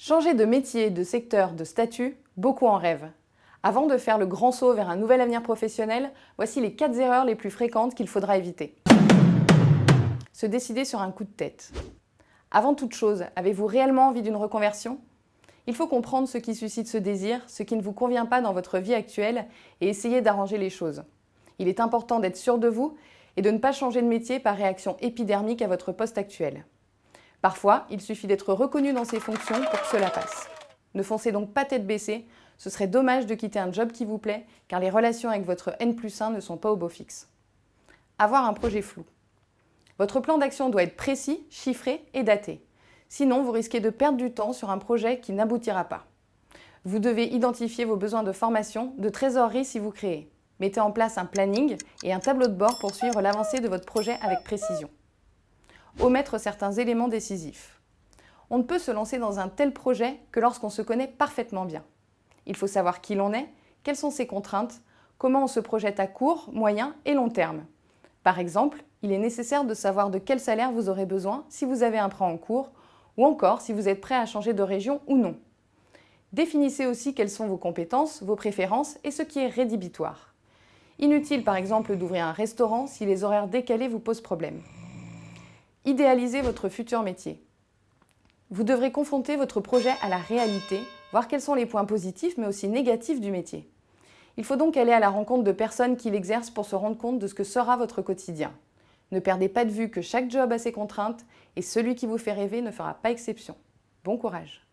Changer de métier, de secteur, de statut, beaucoup en rêvent. Avant de faire le grand saut vers un nouvel avenir professionnel, voici les 4 erreurs les plus fréquentes qu'il faudra éviter. Se décider sur un coup de tête. Avant toute chose, avez-vous réellement envie d'une reconversion ? Il faut comprendre ce qui suscite ce désir, ce qui ne vous convient pas dans votre vie actuelle et essayer d'arranger les choses. Il est important d'être sûr de vous et de ne pas changer de métier par réaction épidermique à votre poste actuel. Parfois, il suffit d'être reconnu dans ses fonctions pour que cela passe. Ne foncez donc pas tête baissée, ce serait dommage de quitter un job qui vous plaît, car les relations avec votre N+1 ne sont pas au beau fixe. Avoir un projet flou. Votre plan d'action doit être précis, chiffré et daté. Sinon, vous risquez de perdre du temps sur un projet qui n'aboutira pas. Vous devez identifier vos besoins de formation, de trésorerie si vous créez. Mettez en place un planning et un tableau de bord pour suivre l'avancée de votre projet avec précision. Omettre certains éléments décisifs. On ne peut se lancer dans un tel projet que lorsqu'on se connaît parfaitement bien. Il faut savoir qui l'on est, quelles sont ses contraintes, comment on se projette à court, moyen et long terme. Par exemple, il est nécessaire de savoir de quel salaire vous aurez besoin si vous avez un prêt en cours, ou encore si vous êtes prêt à changer de région ou non. Définissez aussi quelles sont vos compétences, vos préférences et ce qui est rédhibitoire. Inutile par exemple d'ouvrir un restaurant si les horaires décalés vous posent problème. Idéalisez votre futur métier. Vous devrez confronter votre projet à la réalité, voir quels sont les points positifs mais aussi négatifs du métier. Il faut donc aller à la rencontre de personnes qui l'exercent pour se rendre compte de ce que sera votre quotidien. Ne perdez pas de vue que chaque job a ses contraintes et celui qui vous fait rêver ne fera pas exception. Bon courage!